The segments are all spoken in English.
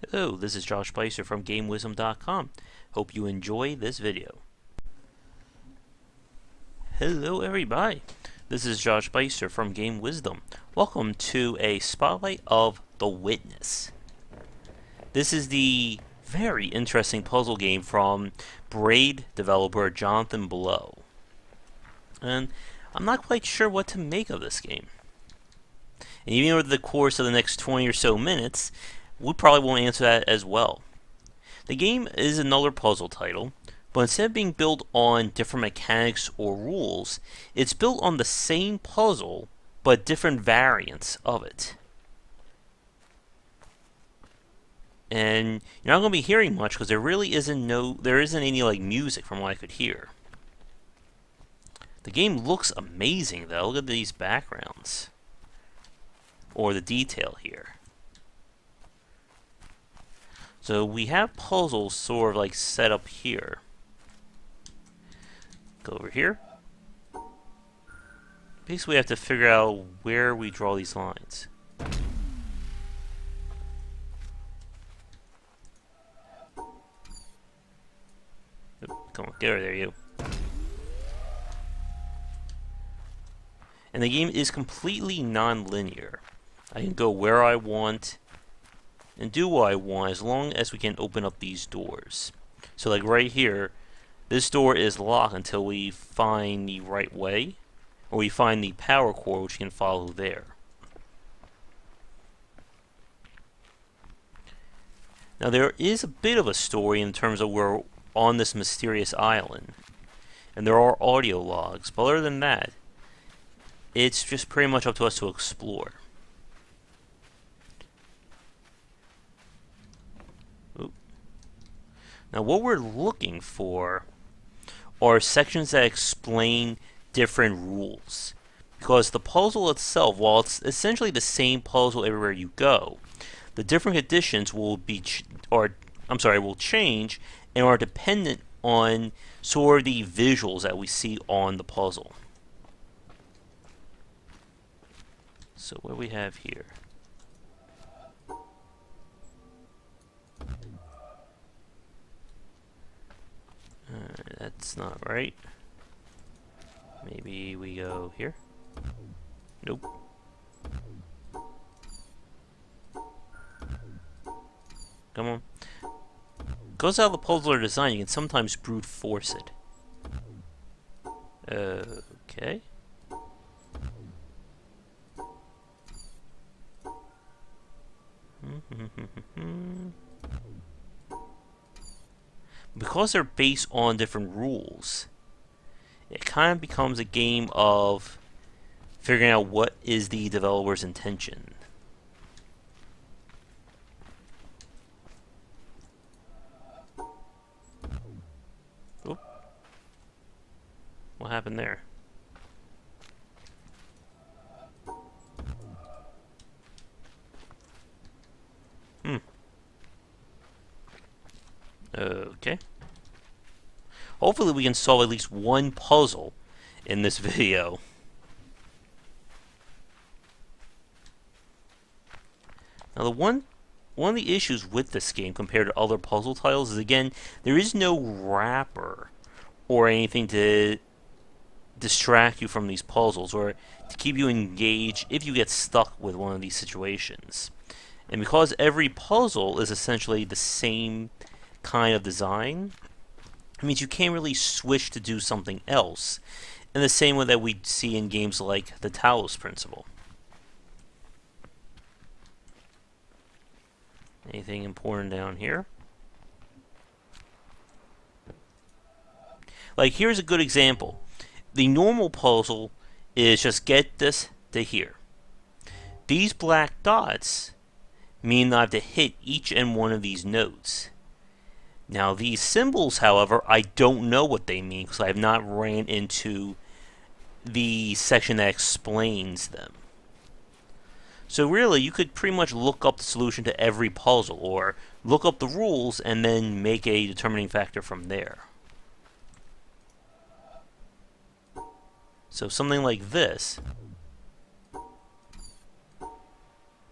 Hello, this is Josh Bycer from GameWisdom.com. Hope you enjoy this video. Hello everybody, this is Josh Bycer from Game Wisdom. Welcome to a spotlight of The Witness. This is the very interesting puzzle game from Braid developer Jonathan Blow. And I'm not quite sure what to make of this game. And even over the course of the next 20 or so minutes, we probably won't answer that as well. The game is another puzzle title, but instead of being built on different mechanics or rules, it's built on the same puzzle, but different variants of it. And you're not going to be hearing much because there really isn't any like music from what I could hear. The game looks amazing though. Look at these backgrounds. Or the detail here. So we have puzzles sort of like set up here. Go over here. Basically we have to figure out where we draw these lines. Oop, come on, get over there, you. And the game is completely non-linear. I can go where I want and do what I want as long as we can open up these doors. So like right here, this door is locked until we find the right way, or we find the power cord which we can follow there. Now there is a bit of a story in terms of we're on this mysterious island, and there are audio logs, but other than that, it's just pretty much up to us to explore. Now what we're looking for are sections that explain different rules. Because the puzzle itself, while it's essentially the same puzzle everywhere you go, the different conditions will change and are dependent on sort of the visuals that we see on the puzzle. So what do we have here? That's not right. Maybe we go here? Nope. Come on. Because how the puzzles are designed, you can sometimes brute force it. Okay. Because they're based on different rules, it kind of becomes a game of figuring out what is the developer's intention. Oop. What happened there? Okay. Hopefully we can solve at least one puzzle in this video. Now one of the issues with this game compared to other puzzle titles is, again, there is no wrapper or anything to distract you from these puzzles or to keep you engaged if you get stuck with one of these situations. And because every puzzle is essentially the same kind of design, it means you can't really switch to do something else in the same way that we see in games like the Talos Principle. Anything important down here? Like, here's a good example. The normal puzzle is just get this to here. These black dots mean that I have to hit each and one of these nodes. Now these symbols, however, I don't know what they mean because I have not ran into the section that explains them. So really, you could pretty much look up the solution to every puzzle, or look up the rules and then make a determining factor from there. So something like this,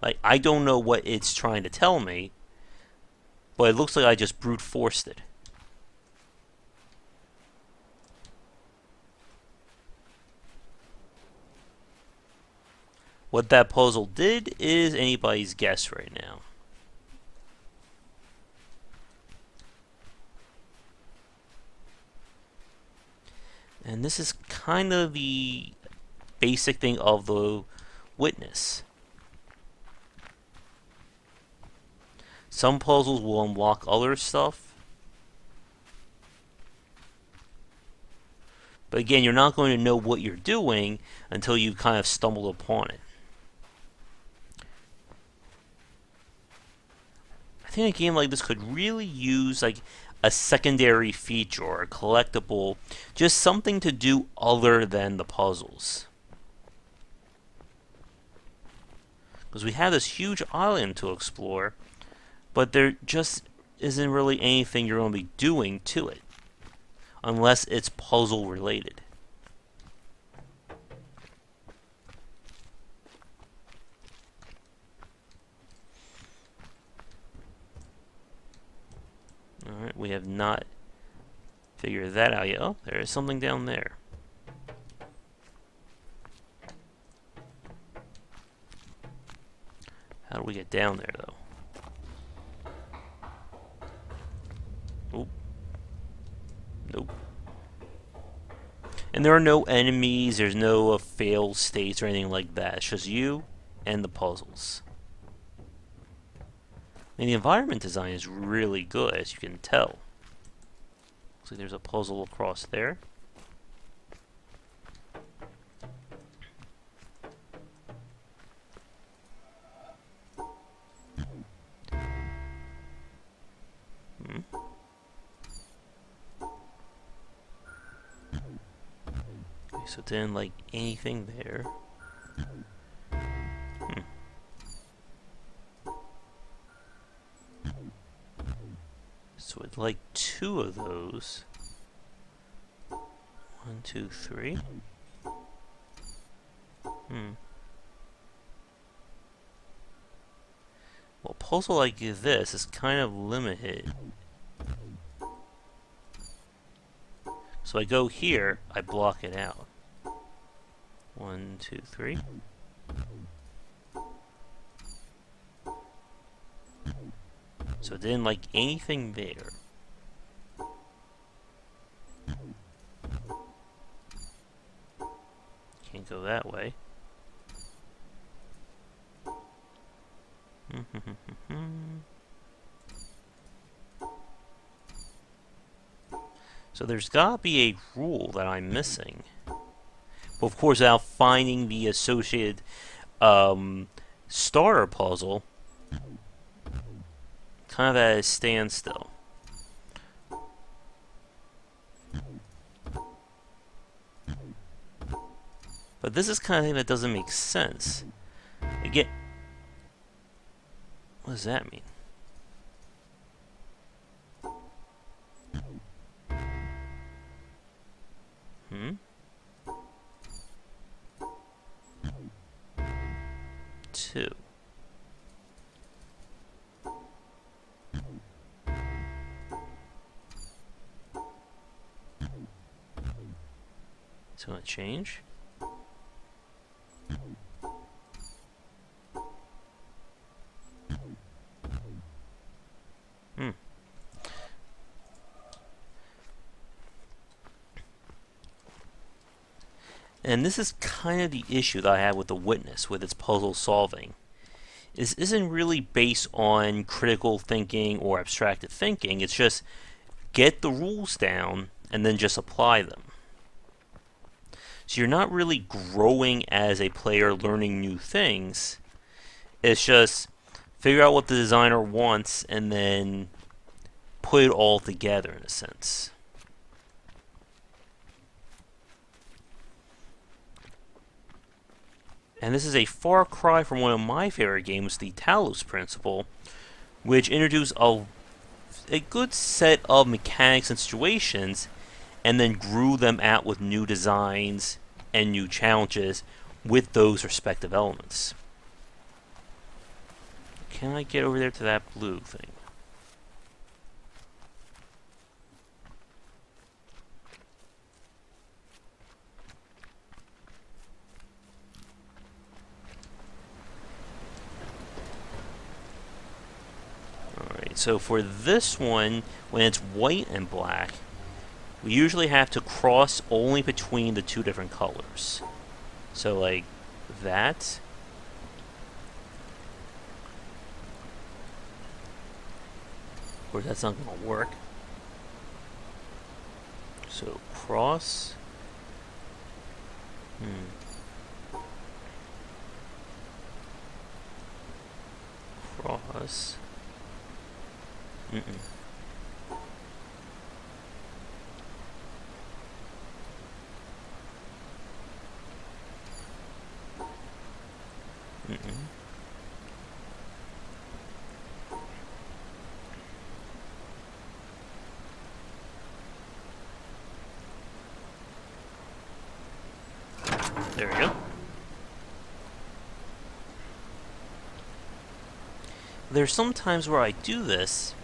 like, I don't know what it's trying to tell me, but it looks like I just brute forced it. What that puzzle did is anybody's guess right now. And this is kind of the basic thing of the witness. Some puzzles will unlock other stuff. But again, you're not going to know what you're doing until you kind of stumble upon it. I think a game like this could really use like a secondary feature or a collectible, just something to do other than the puzzles. Because we have this huge island to explore, but there just isn't really anything you're going to be doing to it, unless it's puzzle related. Alright, we have not figured that out yet. Oh, there is something down there. How do we get down there, though? Oop. Nope. And there are no enemies, there's no failed states or anything like that. It's just you and the puzzles. And the environment design is really good, as you can tell. Looks like there's a puzzle across there. Okay, so it didn't like anything there. So I'd like 2 of those. 1, 2, 3. Well, a puzzle like this is kind of limited. So I go here, I block it out. 1, 2, 3. So it didn't like anything there. Can't go that way. So there's gotta be a rule that I'm missing. Well, of course, without finding the associated starter puzzle, kind of at a standstill. But this is kind of thing that doesn't make sense. Again, what does that mean? Two. It's gonna change. And this is kind of the issue that I have with The Witness, with its puzzle solving. This isn't really based on critical thinking or abstracted thinking. It's just get the rules down and then just apply them. So you're not really growing as a player, learning new things. It's just figure out what the designer wants and then put it all together in a sense. And this is a far cry from one of my favorite games, the Talos Principle, which introduced a good set of mechanics and situations and then grew them out with new designs and new challenges with those respective elements. Can I get over there to that blue thing? So for this one, when it's white and black, we usually have to cross only between the two different colors. So like that. Of course, that's not going to work. So cross. Cross. There we go. There's some times where I do this.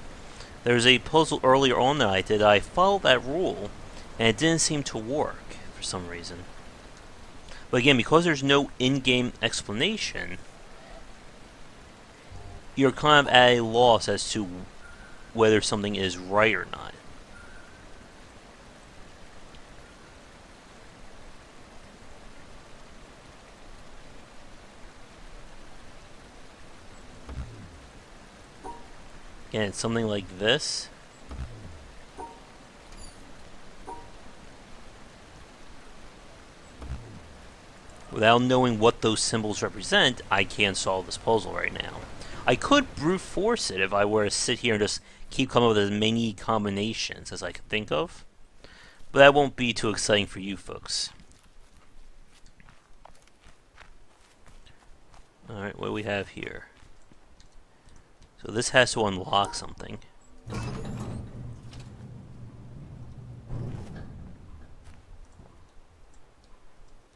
There's a puzzle earlier on that I did. I followed that rule, and it didn't seem to work for some reason. But again, because there's no in-game explanation, you're kind of at a loss as to whether something is right or not. Again, it's something like this. Without knowing what those symbols represent, I can't solve this puzzle right now. I could brute force it if I were to sit here and just keep coming up with as many combinations as I could think of. But that won't be too exciting for you folks. Alright, what do we have here? So this has to unlock something.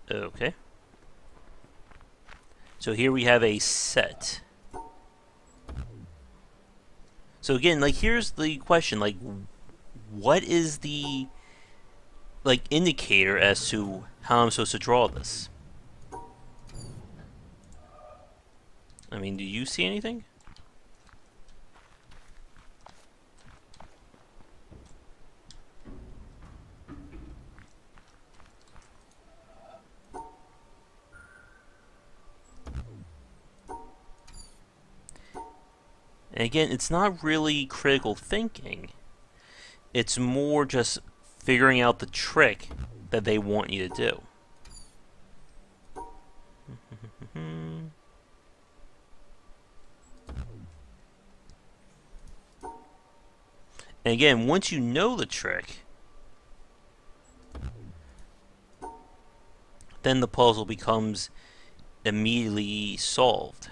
Okay. So here we have a set. So again, like here's the question, like what is the like indicator as to how I'm supposed to draw this? I mean, do you see anything? And again, it's not really critical thinking. It's more just figuring out the trick that they want you to do. And again, once you know the trick, then the puzzle becomes immediately solved.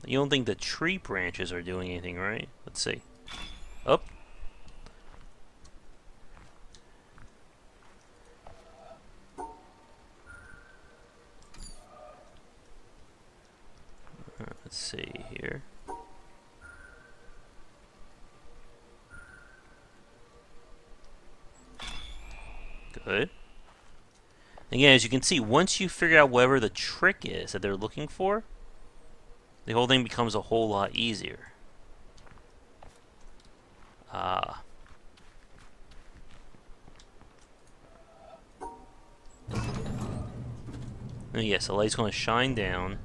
You don't think the tree branches are doing anything, right? Let's see. Oh. Let's see here. Good. Again, as you can see, once you figure out whatever the trick is that they're looking for, the whole thing becomes a whole lot easier. Ah. And yes, the light's going to shine down.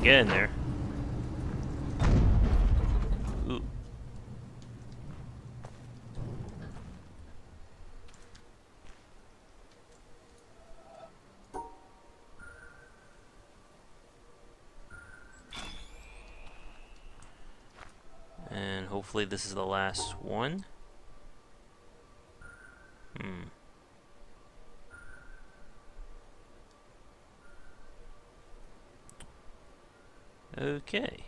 Get in there. Ooh. And hopefully this is the last one. Okay.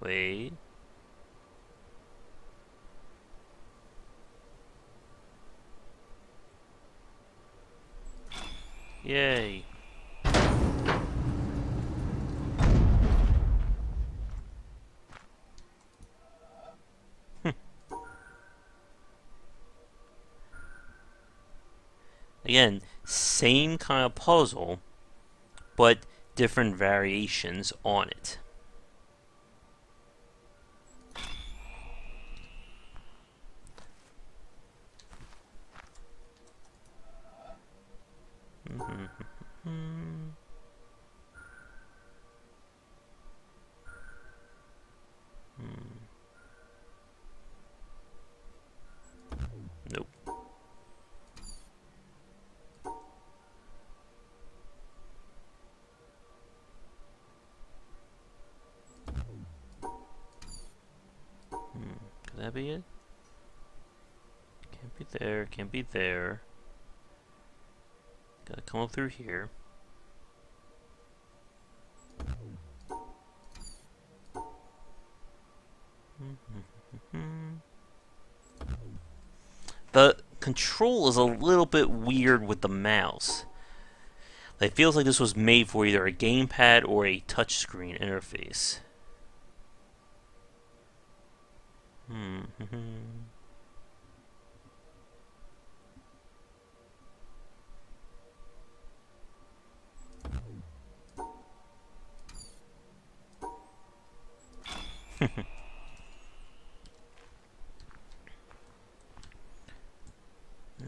Wait. Yay. Again, same kind of puzzle, but different variations on it. Nope. Could that be it? Can't be there, can't be there. Gotta come up through here. The control is a little bit weird with the mouse. It feels like this was made for either a gamepad or a touchscreen interface.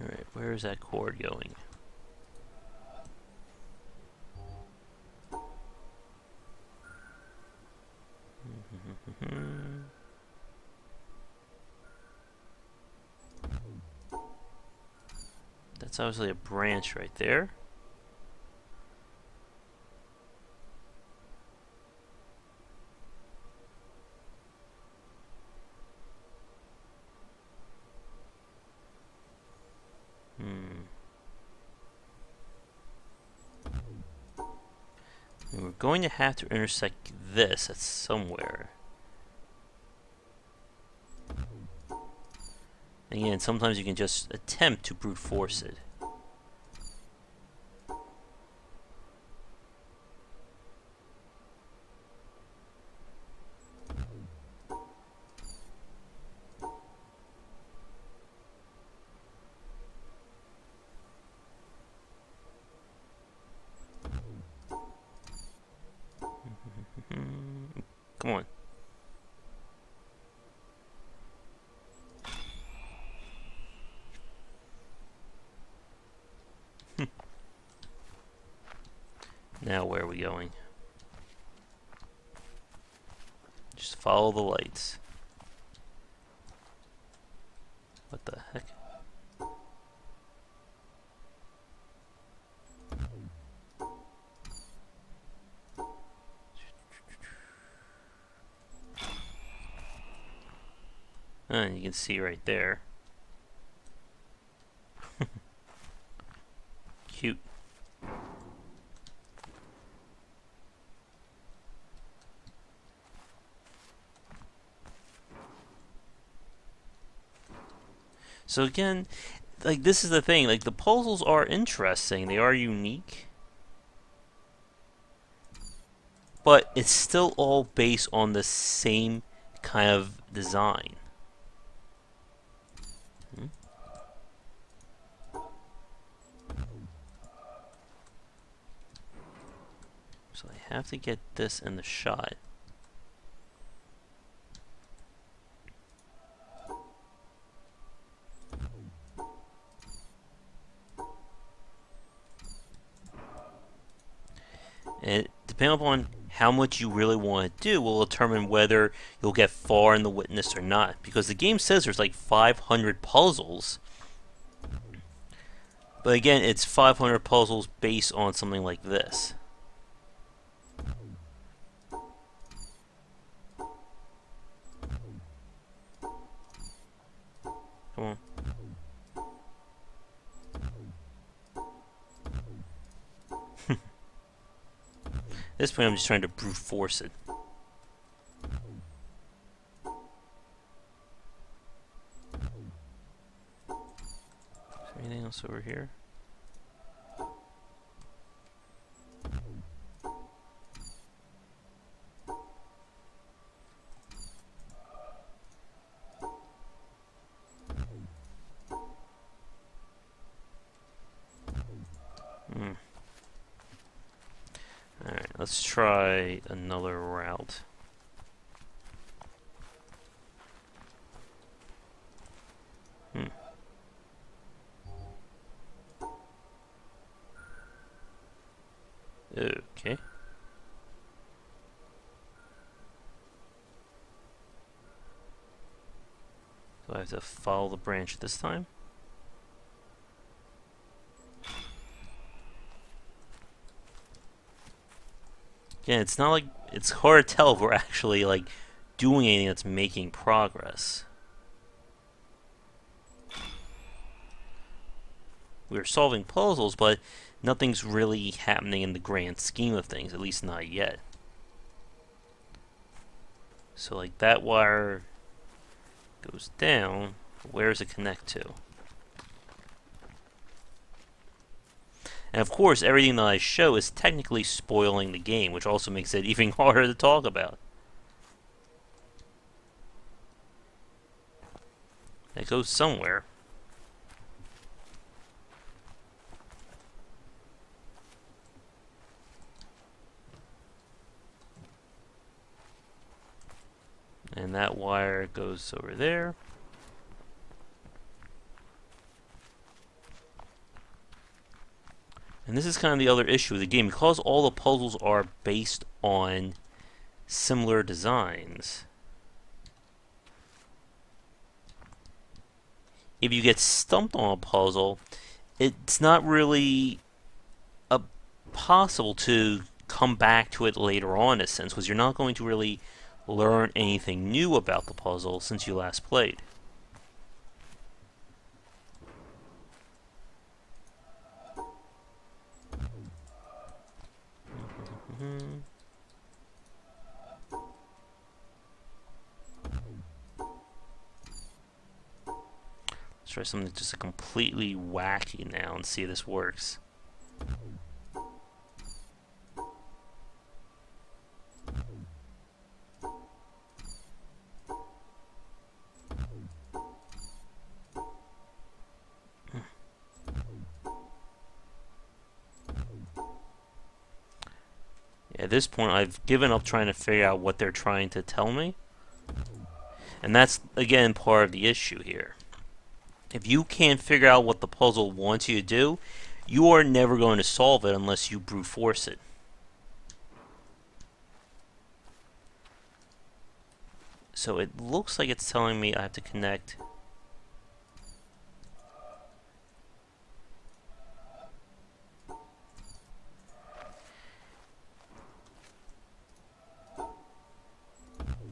Alright, where is that cord going? That's obviously a branch right there. And we're going to have to intersect this at somewhere. Again, sometimes you can just attempt to brute force it. Come on. Now where are we going? Just follow the lights. What the heck? And you can see right there. Cute. So again, like this is the thing, like the puzzles are interesting, they are unique. But it's still all based on the same kind of design. So I have to get this in the shot. And depending upon how much you really want to do will determine whether you'll get far in the witness or not. Because the game says there's like 500 puzzles. But again, it's 500 puzzles based on something like this. Come on. At this point, I'm just trying to brute force it. Is there anything else over here? Let's try another route. Okay. So I have to follow the branch this time. Again, it's not like it's hard to tell if we're actually like doing anything that's making progress. We're solving puzzles, but nothing's really happening in the grand scheme of things, at least not yet. So like that wire goes down, where does it connect to? And of course, everything that I show is technically spoiling the game, which also makes it even harder to talk about. It goes somewhere. And that wire goes over there. And this is kind of the other issue with the game. Because all the puzzles are based on similar designs, if you get stumped on a puzzle, it's not really possible to come back to it later on, in a sense, because you're not going to really learn anything new about the puzzle since you last played. Let's try something just completely wacky now and see if this works. At this point, I've given up trying to figure out what they're trying to tell me. And that's, again, part of the issue here. If you can't figure out what the puzzle wants you to do, you are never going to solve it unless you brute force it. So it looks like it's telling me I have to connect.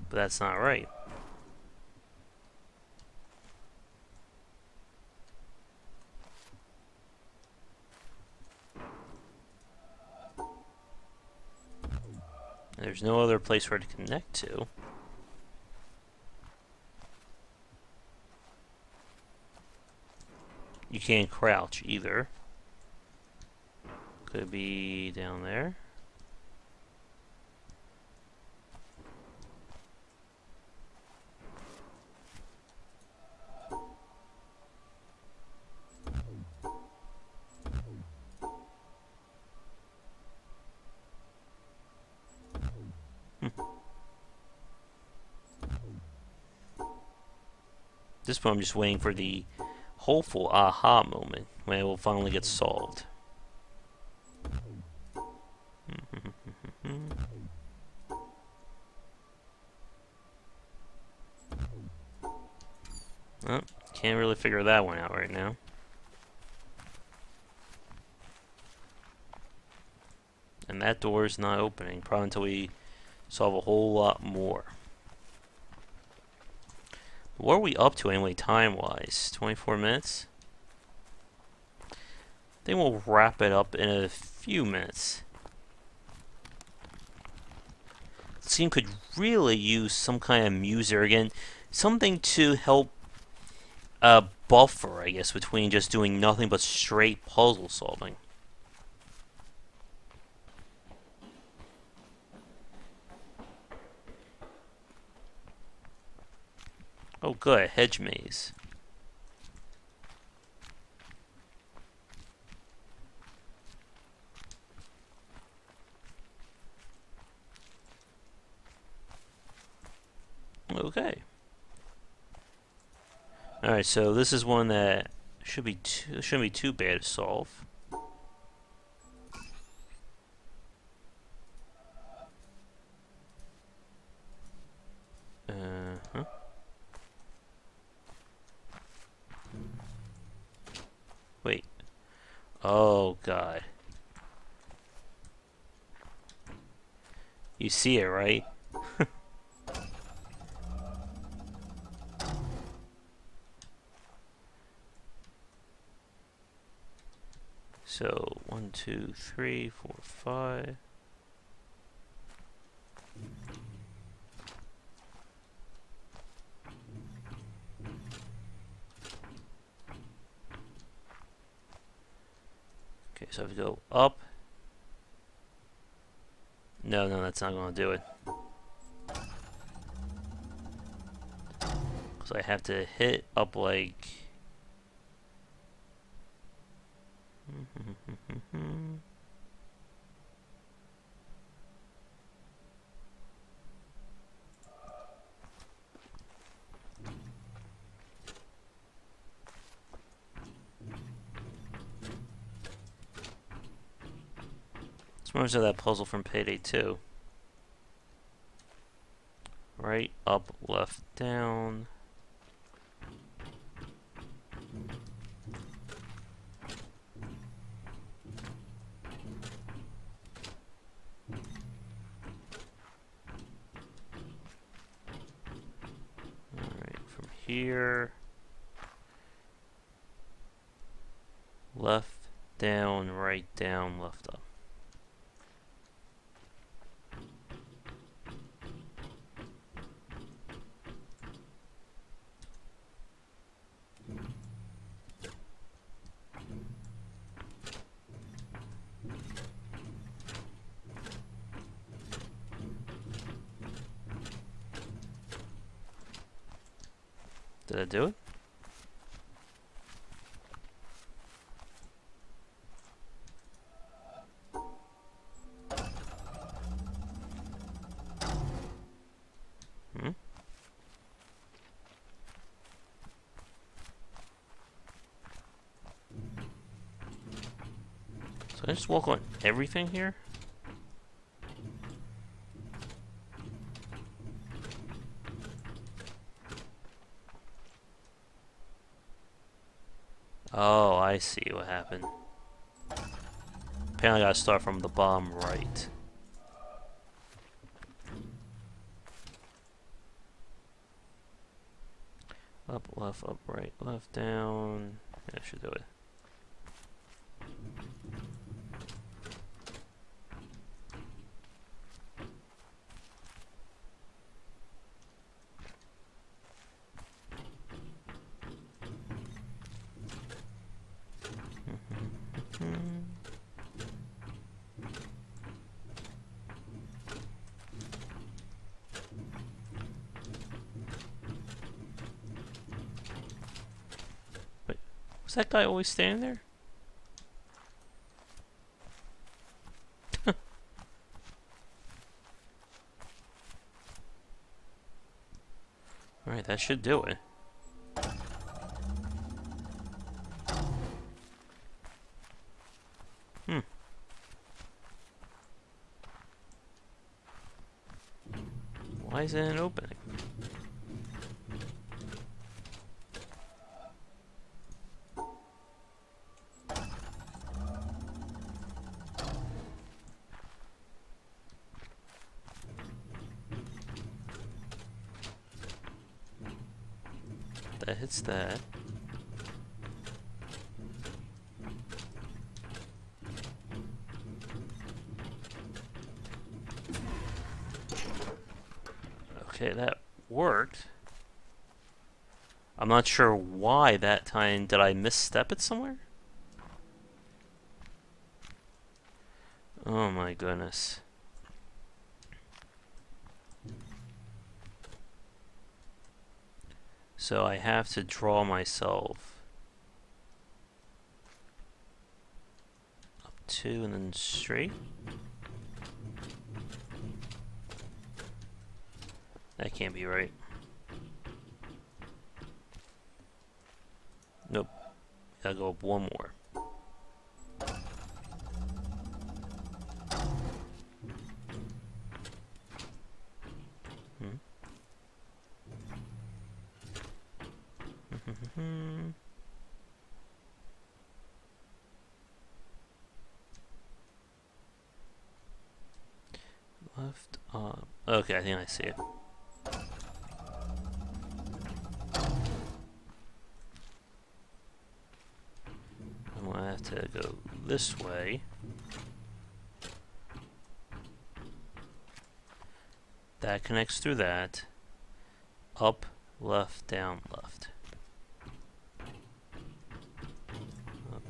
But that's not right. There's no other place for it to connect to. You can't crouch either. Could be down there. At this point, I'm just waiting for the hopeful aha moment when it will finally get solved. Well, can't really figure that one out right now. And that door is not opening, probably until we solve a whole lot more. What are we up to anyway, time-wise? 24 minutes? I think we'll wrap it up in a few minutes. This game could really use some kind of music again, something to help buffer, I guess, between just doing nothing but straight puzzle solving. Oh, good, hedge maze. Okay. Alright, so this is one that shouldn't be too bad to solve. Uh-huh. Wait. Oh, God. You see it, right? So, 1, 2, 3, 4, 5. Okay, so I have to go up. No, that's not going to do it. Because I have to hit up like... It's more so that puzzle from Payday 2. Right, up, left, down. Alright, from here. Left, down, right, down, left, up. Did I do it? Hmm? So I just walk on everything here? Oh, I see what happened. Apparently I gotta start from the bottom right. Up, left, up, right, left, down. Yeah, I should do it. Wait, was that guy always standing there? Alright, that should do it. Hmm. Why isn't it opening? That hits that. Okay, that worked. I'm not sure why that time. Did I misstep it somewhere? Oh my goodness. So I have to draw myself up 2 and then straight. That can't be right. Gotta go up one more. Left up. Okay, I think I see it. I'm gonna have to go this way. That connects through that. Up, left, down, left. Up.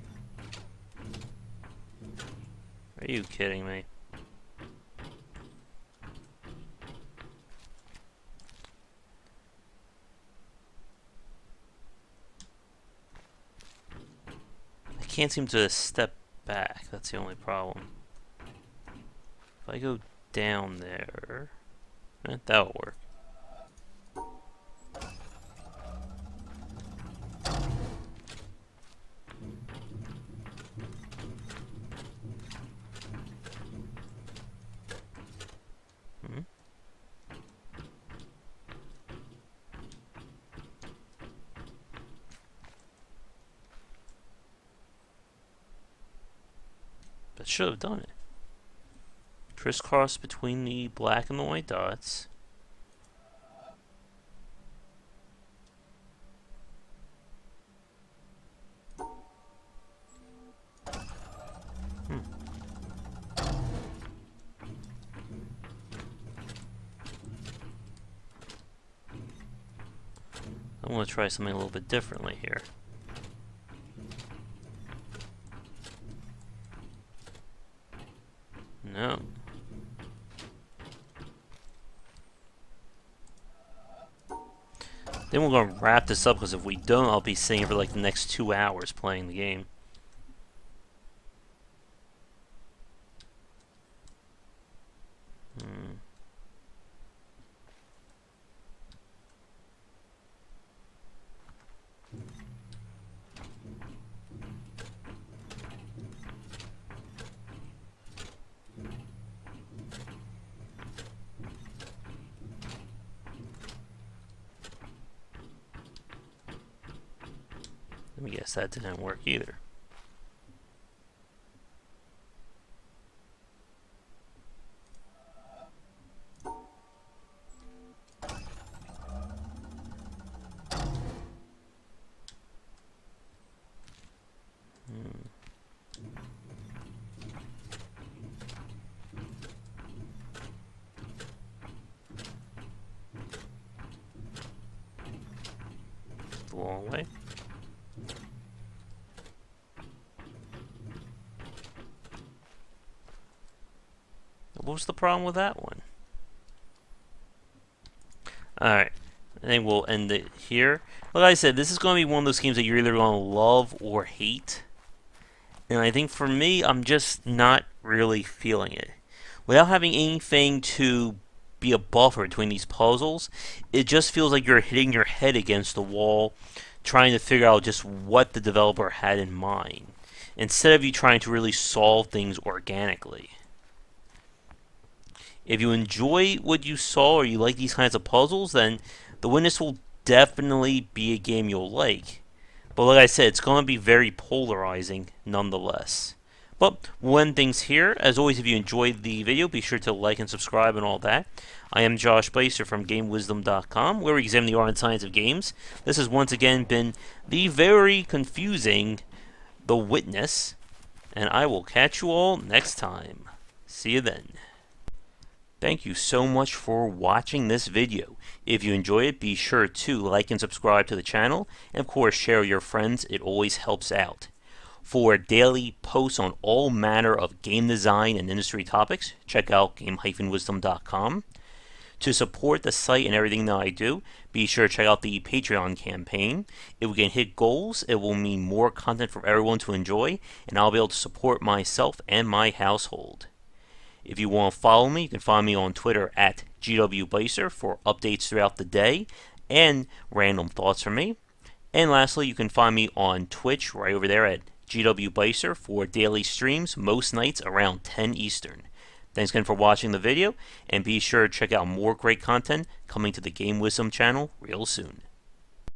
Are you kidding me? I can't seem to step back. That's the only problem. If I go down there, that'll work. That should have done it. Crisscross between the black and the white dots. I want to try something a little bit differently here. No. Then we're going to wrap this up, because if we don't, I'll be sitting here for like the next 2 hours playing the game. Let me guess, that didn't work either. The long way. What was the problem with that one? Alright, I think we'll end it here. Like I said, this is going to be one of those games that you're either going to love or hate. And I think for me, I'm just not really feeling it. Without having anything to be a buffer between these puzzles, it just feels like you're hitting your head against the wall, trying to figure out just what the developer had in mind, instead of you trying to really solve things organically. If you enjoy what you saw, or you like these kinds of puzzles, then The Witness will definitely be a game you'll like. But like I said, it's going to be very polarizing nonetheless. But we'll end things here. As always, if you enjoyed the video, be sure to like and subscribe and all that. I am Josh Bycer from GameWisdom.com, where we examine the art and science of games. This has once again been the very confusing The Witness, and I will catch you all next time. See you then. Thank you so much for watching this video. If you enjoy it, be sure to like and subscribe to the channel, and of course share with your friends. It always helps out. For daily posts on all manner of game design and industry topics, check out game-wisdom.com. To support the site and everything that I do, be sure to check out the Patreon campaign. If we can hit goals, it will mean more content for everyone to enjoy, and I'll be able to support myself and my household. If you want to follow me, you can find me on Twitter at GWBycer for updates throughout the day and random thoughts from me. And lastly, you can find me on Twitch right over there at GW Bycer for daily streams most nights around 10 Eastern. Thanks again for watching the video, and be sure to check out more great content coming to the Game Wisdom channel real soon.